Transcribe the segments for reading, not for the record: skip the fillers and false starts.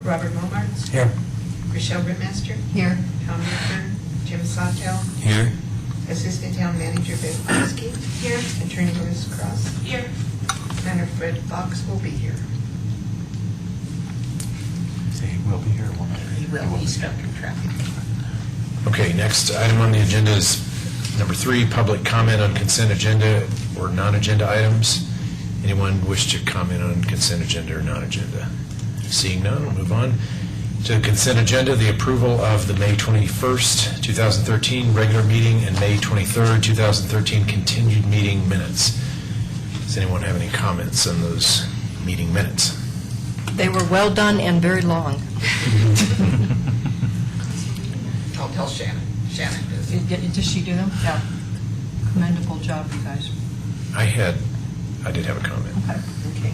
Robert Momartz. Here. Rochelle Brittmaster. Here. Tom Ritter. Jim Sawtell. Here. Assistant Town Manager Ben Foskey. Here. Attorney Louis Cross. Here. Planner Fred Fox will be here. Say he will be here. Will not. He will. He's stuck in traffic. Okay, next item on the agenda is number 3, public comment on consent agenda or non-agenda items. Anyone wish to comment on consent agenda or non-agenda? Seeing none, we'll move on to the consent agenda, the approval of the May 21st, 2013 regular meeting and May 23rd, 2013 continued meeting minutes. Does anyone have any comments on those meeting minutes? They were well done and very long. I'll tell Shannon. Shannon does. Does she do them? Yeah. Commendable job, you guys. I did have a comment. Okay. Okay.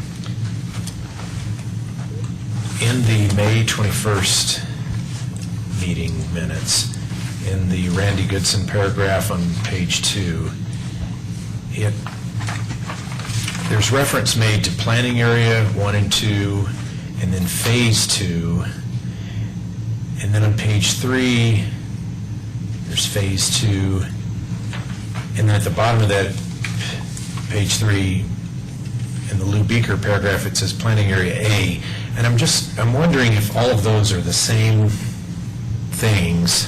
In the May 21st meeting minutes, in the Randy Goodson paragraph on page 2, there's reference made to planning area 1 and 2, and then phase 2, and then on page 3, there's phase 2, and then at the bottom of that, page 3, in the Lou Beaker paragraph, it says planning area A. And I'm wondering if all of those are the same things,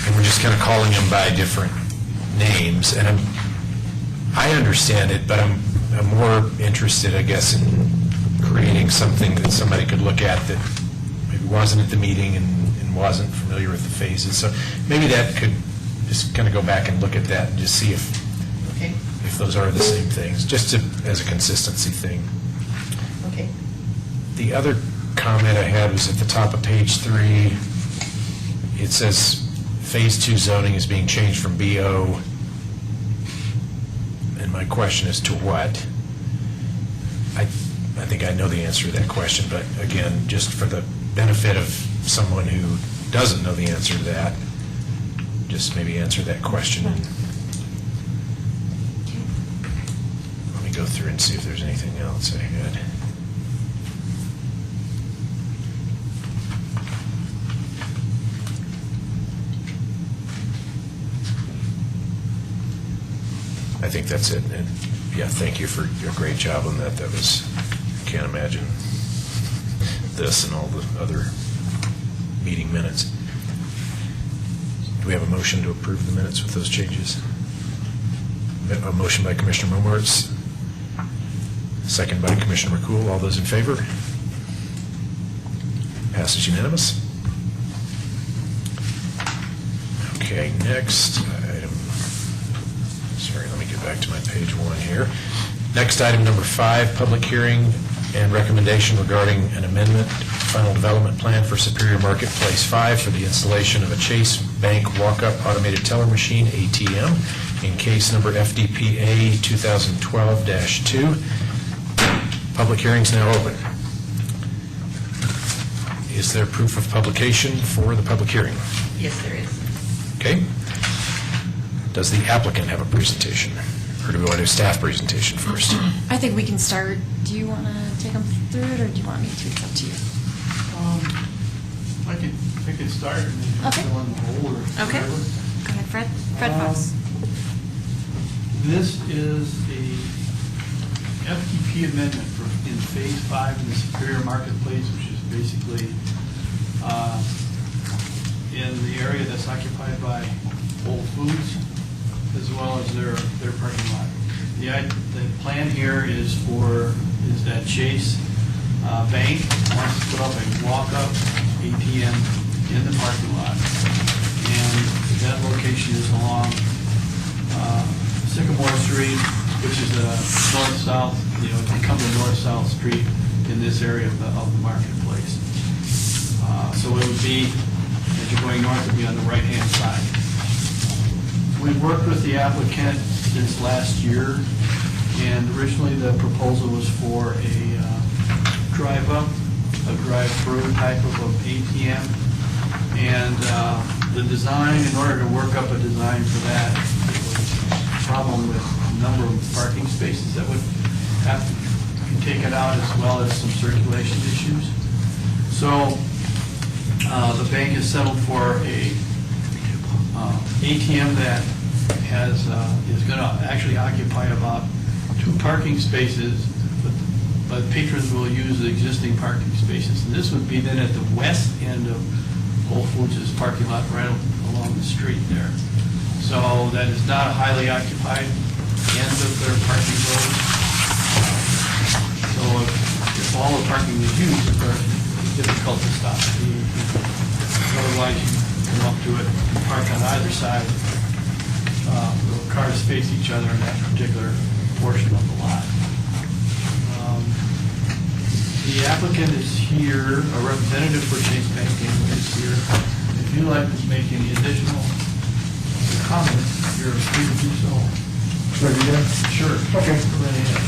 and we're just kind of calling them by different names. And I understand it, but I'm more interested, I guess, in creating something that somebody could look at that maybe wasn't at the meeting and wasn't familiar with the phases. So maybe that could just kind of go back and look at that and just see if Okay. those are the same things, just as a consistency thing. Okay. The other comment I had was at the top of page 3. It says Phase 2 zoning is being changed from BO. And my question is to what? I think I know the answer to that question, but again, just for the benefit of someone who doesn't know the answer to that, just maybe answer that question. Let me go through and see if there's anything else I had. I think that's it. And yeah, thank you for your great job on that. That was, can't imagine this and all the other meeting minutes. Do we have a motion to approve the minutes with those changes? A motion by Commissioner Momartz, second by Commissioner McCool. All those in favor? Passes unanimous. Okay, next item. Sorry, let me get back to my page 1 here. Next item, number 5, public hearing and recommendation regarding an amendment final development plan for Superior Marketplace 5 for the installation of a Chase Bank walk-up automated teller machine, ATM, in case number FDPA 2012-2. Public hearing is now open. Is there proof of publication for the public hearing? Yes, there is. Okay. Does the applicant have a presentation? Or do we want to do a staff presentation first? I think we can start. Do you want to take them through it, or do you want me to? It's up to you. I could start and then Okay. fill in the hole or Okay. whatever. Go ahead, Fred. Fred Fox. This is a FDP amendment for in Phase 5 in the Superior Marketplace, which is basically in the area that's occupied by Whole Foods, as well as their parking lot. The plan here is that Chase Bank wants to put up a walk-up ATM in the parking lot. And that location is along Sycamore Street, which is a north-south, it becomes a north-south street in this area of the marketplace. So it would be, as you're going north, it would be on the right-hand side. We've worked with the applicant since last year, and originally the proposal was for a drive-up, a drive-through type of ATM. And the design, in order to work up a design for that, there was a problem with the number of parking spaces that would have to be taken out, as well as some circulation issues. So the bank has settled for a ATM that is going to actually occupy about 2 parking spaces, but patrons will use the existing parking spaces. And this would be then at the west end of Whole Foods' parking lot right along the street there. So that is not a highly occupied end of their parking road. So if all the parking is used, it's very difficult to stop. Otherwise, you come up to it, park on either side. The cars face each other in that particular portion of the lot. The applicant is here, a representative for Chase Bank is here. If you'd like to make any additional comments, you're free to do so. Ready to go? Sure. Okay. Go right ahead.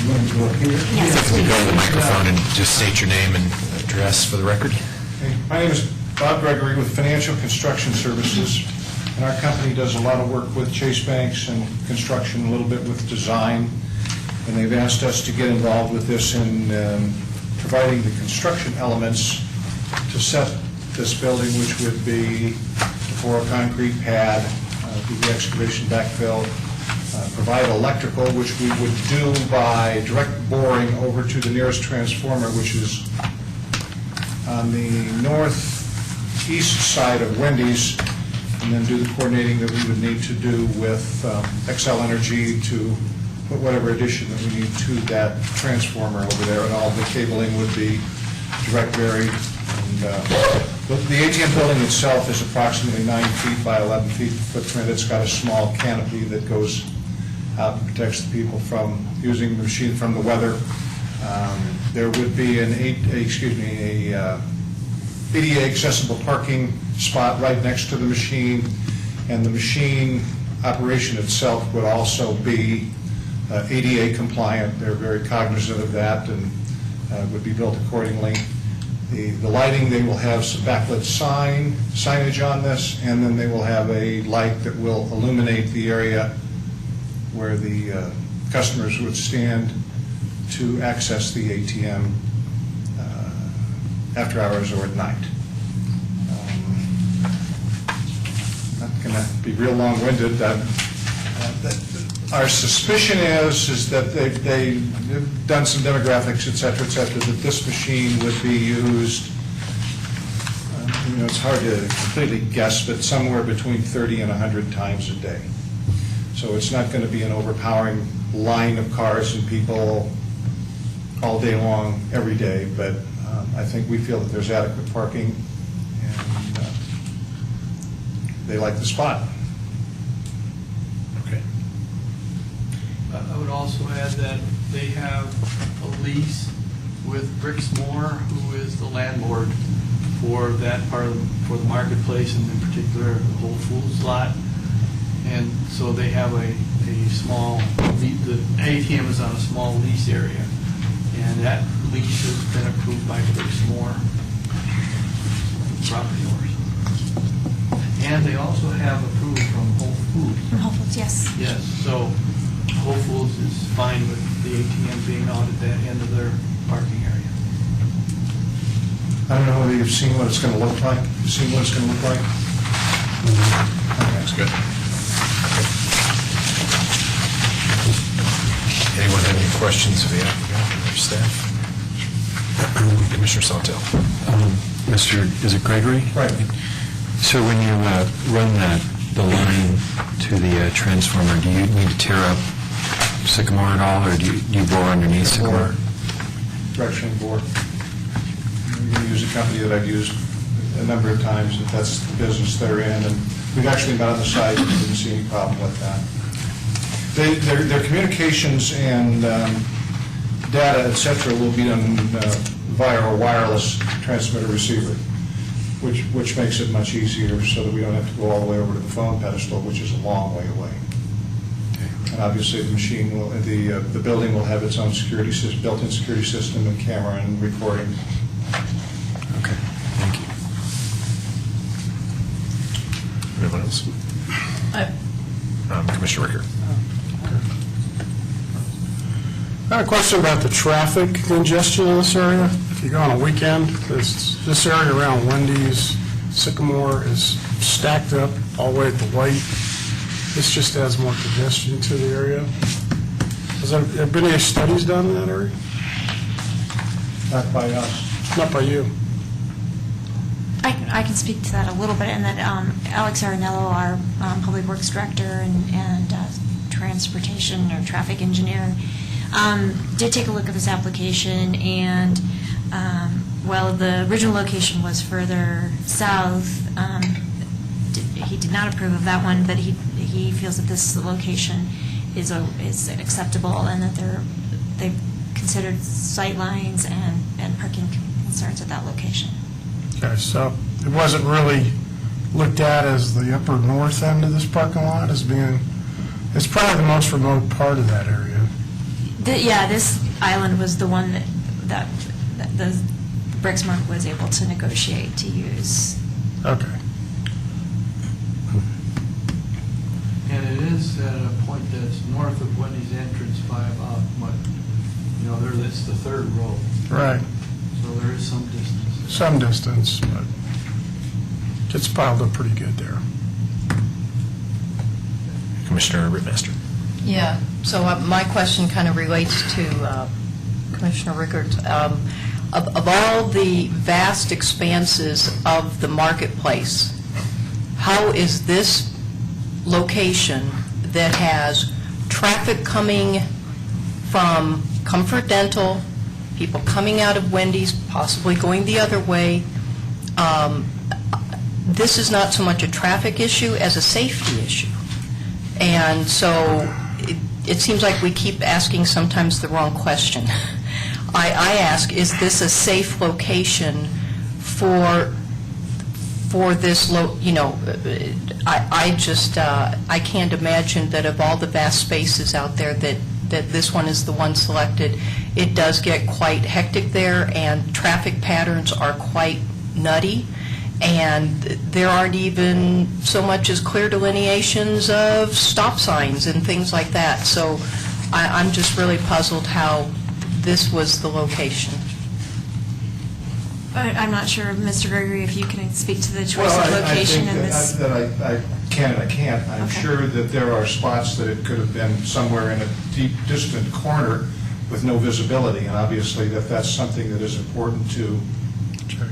You want to go up here? Yes, If you go to the please. microphone and just state your name and address for the record. Okay. My name is Bob Gregory with Financial Construction Services, and our company does a lot of work with Chase Banks and construction, a little bit with design, and they've asked us to get involved with this in providing the construction elements to set this building, which would be to pour a concrete pad, do the excavation backfill, provide electrical, which we would do by direct boring over to the nearest transformer, which is on the northeast side of Wendy's, and then do the coordinating that we would need to do with Xcel Energy to put whatever addition that we need to that transformer over there, and all the cabling would be direct buried. And the ATM building itself is approximately 9 feet by 11 feet footprint. It's got a small canopy that goes out and protects the people from using the machine from the weather. There would be an ADA accessible parking spot right next to the machine, and the machine operation itself would also be ADA compliant. They're very cognizant of that and would be built accordingly. The lighting, they will have some backlit signage on this, and then they will have a light that will illuminate the area where the customers would stand to access the ATM after hours or at night. Not going to be real long-winded. Our suspicion is that they've done some demographics, et cetera, that this machine would be used, it's hard to completely guess, but somewhere between 30 and 100 times a day. So it's not going to be an overpowering line of cars and people all day long, every day, but I think we feel that there's adequate parking, and they like the spot. Okay. I would also add that they have a lease with Brixmore, who is the landlord for that part for the marketplace, and in particular the Whole Foods lot. And so they have a small, the ATM is on a small lease area, and that lease has been approved by Brixmore property owners. And they also have approval from Whole Foods. From Whole Foods, yes. Yes, so Whole Foods is fine with the ATM being out at that end of their parking area. I don't know whether you've seen what it's going to look like. You've seen what it's going to look like? That's good. Anyone have any questions of the applicant or their staff? Commissioner Sawtelle. Is it Gregory? Right. So when you run the line to the transformer, do you need to tear up Sycamore at all, or do you bore underneath Sycamore? Direction board. We're going to use a company that I've used a number of times, if that's the business they're in, and we've actually been on the site and didn't see any problem with that. Their communications and data, et cetera, will be done via a wireless transmitter receiver, which makes it much easier so that we don't have to go all the way over to the phone pedestal, which is a long way away. And obviously, the machine will, the building will have its own security system, built-in security system and camera and recording. Okay, thank you. Anyone else? Commissioner Ricker. I had a question about the traffic congestion in this area. you go on a weekend, this area around Wendy's, Sycamore is stacked up all the way at the light. This just adds more congestion to the area. Has there been any studies done in that area? Not by us. Not by you. I can speak to that a little bit, and that Alex Arenello, our Public Works Director and Transportation or Traffic Engineer, did take a look at this application, and while the original location was further south, he did not approve of that one, but he feels that this location is acceptable, and that they've considered sight lines and parking concerns at that location. Okay, so it wasn't really looked at as the upper north end of this parking lot as being, it's probably the most remote part of that area. This island was the one that the Brixmont was able to negotiate to use. Okay. And it is at a point that's north of Wendy's entrance by about, it's the third row, Right. so there is some distance. Some distance, but it's piled up pretty good there. Commissioner Rittmaster. Yeah, so my question kind of relates to Commissioner Rickert. Of all the vast expanses of the marketplace, how is this location that has traffic coming from Comfort Dental, people coming out of Wendy's, possibly going the other way, this is not so much a traffic issue as a safety issue. And so it seems like we keep asking sometimes the wrong question. I ask, is this a safe location for this, I can't imagine that of all the vast spaces out there that this one is the one selected. It does get quite hectic there, and traffic patterns are quite nutty, and there aren't even so much as clear delineations of stop signs and things like that. So I'm just really puzzled how this was the location. I'm not sure, Mr. Gregory, if you can speak to the choice of location in this. That I can and I can't. I'm Okay. sure that there are spots that it could have been somewhere in a deep, distant corner with no visibility, and obviously that's something that is important to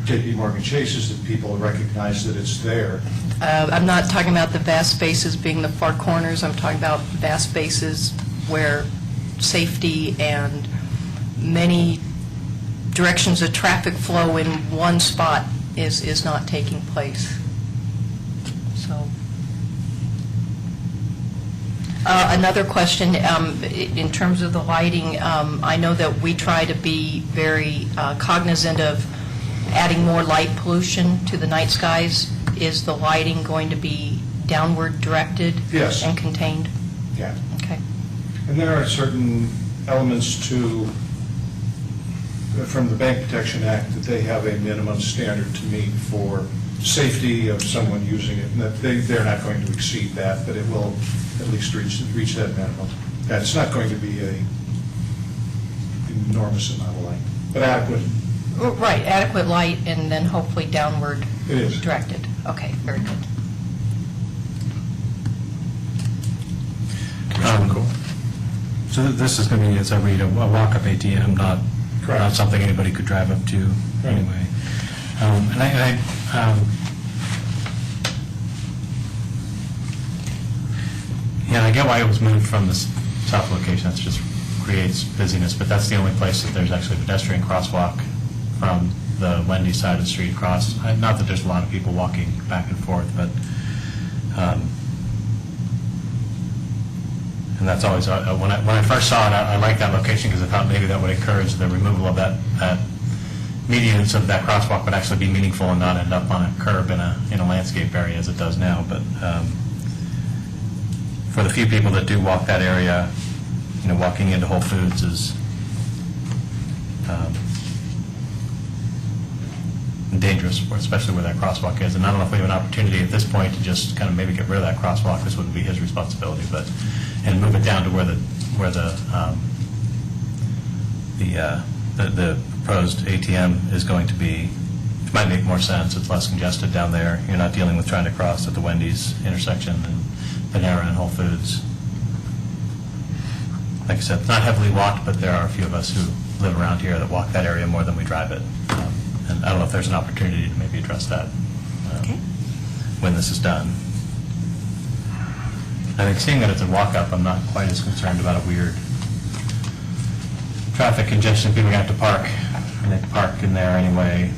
JP Morgan Chase, is that people recognize that it's there. I'm not talking about the vast spaces being the far corners. I'm talking about vast spaces where safety and many directions of traffic flow in one spot is not taking place. So, another question, in terms of the lighting, I know that we try to be very cognizant of adding more light pollution to the night skies. Is the lighting going to be downward directed? Yes. And contained? Yeah. Okay. And there are certain elements from the Bank Protection Act that they have a minimum standard to meet for safety of someone using it, and that they're not going to exceed that, but it will at least reach that minimum. That's not going to be an enormous amount of light, but adequate. Right, adequate light and then hopefully downward It is. directed. Okay, very good. So this is going to be, as I read, a walk-up ATM, not something anybody could drive up to anyway. And I get why it was moved from the south location. That just creates busyness, but that's the only place that there's actually a pedestrian crosswalk from the Wendy's side of the street across. Not that there's a lot of people walking back and forth, but and that's always, when I first saw it, I liked that location because I thought maybe that would encourage the removal of that median, so that crosswalk would actually be meaningful and not end up on a curb in a landscape area as it does now. But for the few people that do walk that area, walking into Whole Foods is dangerous, especially where that crosswalk is. And I don't know if we have an opportunity at this point to just kind of maybe get rid of that crosswalk. This wouldn't be his responsibility, and move it down to where the proposed ATM is going to be, it might make more sense, it's less congested down there. You're not dealing with trying to cross at the Wendy's intersection and Panera and Whole Foods. Like I said, it's not heavily walked, but there are a few of us who live around here that walk that area more than we drive it. And I don't know if there's an opportunity to maybe address that Okay. when this is done. I think seeing that it's a walk-up, I'm not quite as concerned about a weird traffic congestion, people are going to have to park, and they park in there anyway.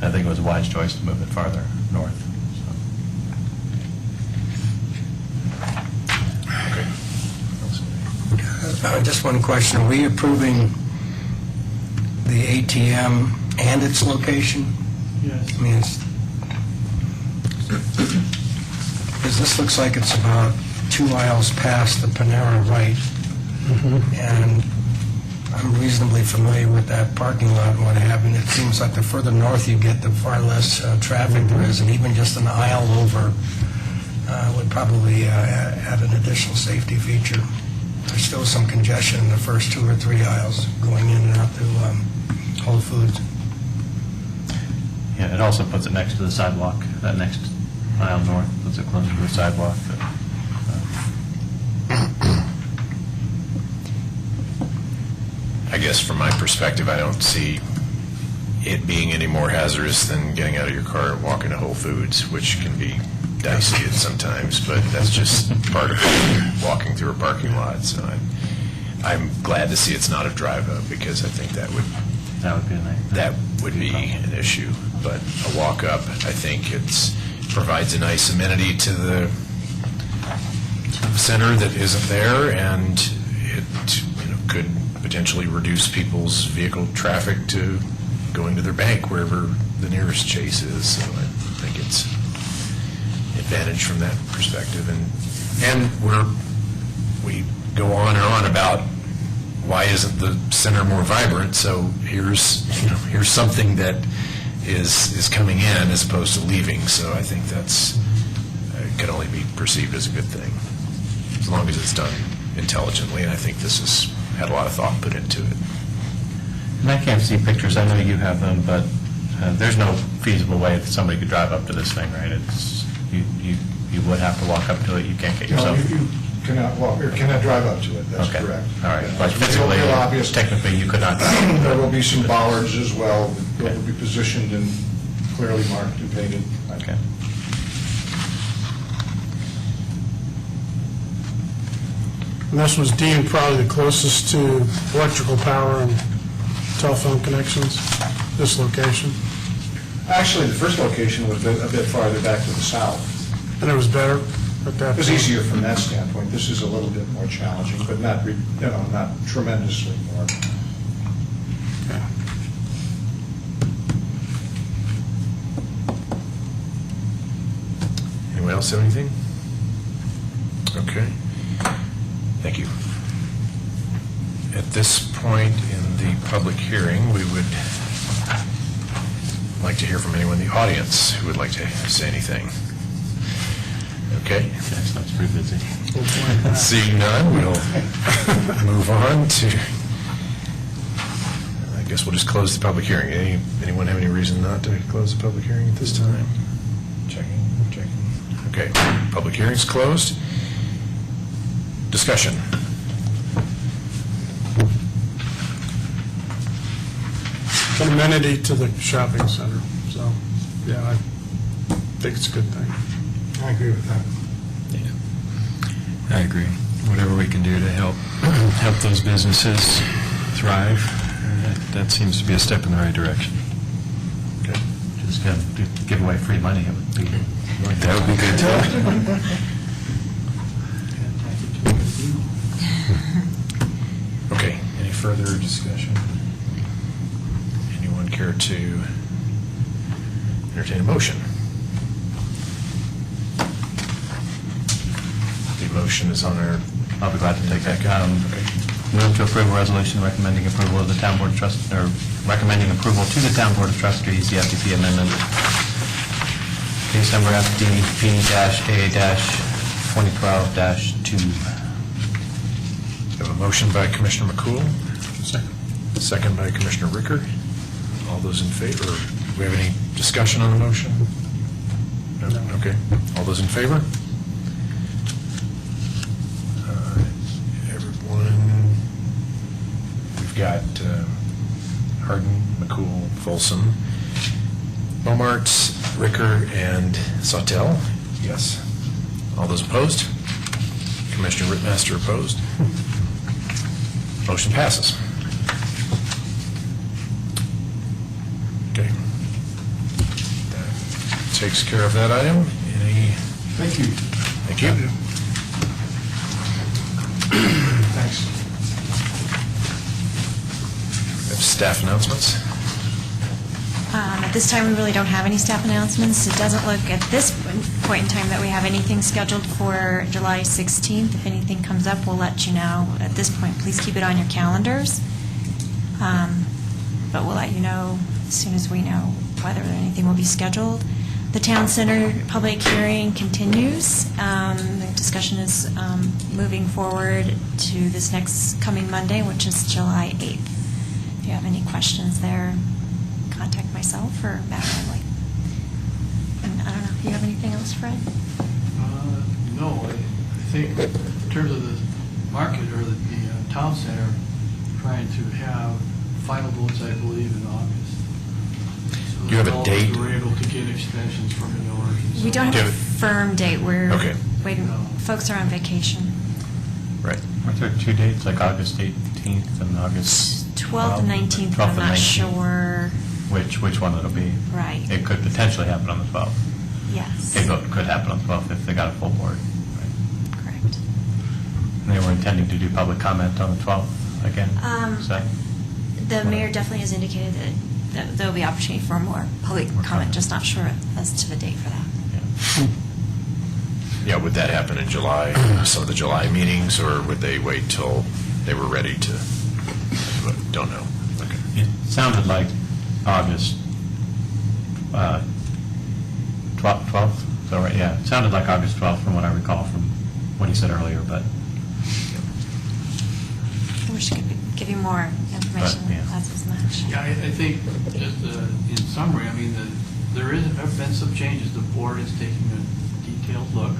I think it was a wise choice to move it farther north. Just one question. Are we approving the ATM and its location? Yes. I mean, because this looks like it's about 2 miles past the Panera right, and I'm reasonably familiar with that parking lot and what have you. It seems like the further north you get, the far less traffic there is, and even just an aisle over would probably add an additional safety feature. There's still some congestion in the first 2 or 3 aisles going in and out to Whole Foods. Yeah, it also puts it next to the sidewalk, that next aisle north, puts it closer to the sidewalk. I guess from my perspective, I don't see it being any more hazardous than getting out of your car and walking to Whole Foods, which can be dicey at sometimes, but that's just part of it, walking through a parking lot. So I'm glad to see it's not a drive-up, because I think that would be a nice. that would be an issue. But a walk-up, I think provides a nice amenity to the center that isn't there, and it could potentially reduce people's vehicle traffic to going to their bank, wherever the nearest Chase is. So I think it's advantage from that perspective. And we go on and on about why isn't the center more vibrant? So here's something that is coming in as opposed to leaving. So I think that's can only be perceived as a good thing, as long as it's done intelligently. And I think this has had a lot of thought put into it. And I can't see pictures, I know you have them, but there's no feasible way that somebody could drive up to this thing, right? You would have to walk up to it, you can't get No, yourself. you cannot walk, or cannot drive up to it, that's Okay. correct. All right, Yeah, but it's physically, real obvious. technically, you could not drive. There will be some bollards as well that Okay. will be positioned and clearly marked and painted. Okay. And this was deemed probably the closest to electrical power and telephone connections, this location. Actually, the first location was a bit farther back to the south. And it was better at that It was point. easier from that standpoint. This is a little bit more challenging, but not, not tremendously more. Okay. Anyone else have anything? Okay. Thank you. At this point in the public hearing, we would like to hear from anyone in the audience who would like to say anything. Okay. That's pretty busy. Seeing none, we'll move on to, I guess we'll just close the public hearing. Anyone have any reason not to close the public hearing at this time? Checking. Okay, public hearing's closed. Discussion. It's an amenity to the shopping center, so, yeah, I think it's a good thing. I agree with that. I agree. Whatever we can do to help those businesses thrive, that seems to be a step in the right direction. Okay. Just give away free money, it would be. That would be good too. Okay, any further discussion? Anyone care to entertain a motion? The motion is on our, I'll be glad to take that. Move to approve a resolution recommending approval of the town board of trust, or recommending approval to the town board of trustees, the FDP amendment. Case number FDP-A-2012-2. We have a motion by Commissioner McCool. Second by Commissioner Rickard. All those in favor? Do we have any discussion on the motion? No? Okay. All those in favor? Everyone, we've got Hardin, McCool, Folsom, Bomarts, Ricker, and Sawtell. Yes. All those opposed? Commissioner Rittmaster opposed. Motion passes. Okay. That takes care of that item. Any? Thank you. Thank you. Thanks. We have staff announcements. At this time, we really don't have any staff announcements. It doesn't look at this point in time that we have anything scheduled for July 16th. If anything comes up, we'll let you know. At this point, please keep it on your calendars. But we'll let you know as soon as we know whether anything will be scheduled. The Town Center public hearing continues. The discussion is moving forward to this next coming Monday, which is July 8th. If you have any questions there, contact myself or Matt Riley. And I don't know, do you have anything else, Fred? No, I think in terms of the market or the town center, trying to have final votes, I believe, in August. So Do you have a that all date? We're able to get extensions from the owners. and so We don't on. have a firm date. We're Okay. waiting. Folks are on vacation. Right. Aren't there two dates, like August 18th and August 12th and 19th, 12th I'm and not 19th? sure. Which one it'll be? Right. It could potentially happen on the 12th. Yes. A vote could happen on the 12th if they got a full board. Right. Correct. And they were intending to do public comment on the 12th again, is that? The mayor definitely has indicated that there'll be opportunity for more public More comment, comment. just not sure as to the date for that. Yeah. Yeah, would that happen in July, some of the July meetings, or would they wait till they were ready to? Don't know. Okay. It sounded like August 12th, so right, yeah, it sounded like August 12th from what I recall from what he said earlier, but I wish I could give you more information. But, yeah. That's as much. Yeah, I think, just in summary, I mean, there have been some changes. The board is taking a detailed look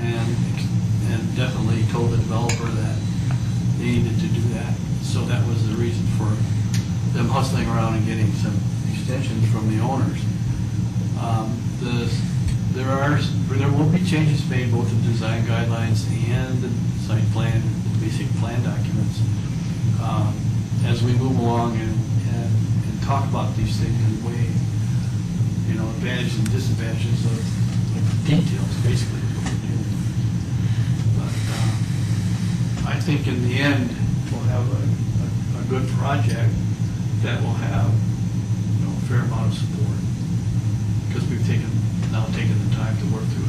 and definitely told the developer that they needed to do that. So that was the reason for them hustling around and getting some extensions from the owners. There will be changes made both in design guidelines and the site plan, the basic plan documents, as we move along and talk about these things and weigh, advantages and disadvantages of details, basically, is what we're doing. But I think in the end, we'll have a good project that will have, a fair amount of support, because we've now taken the time to work through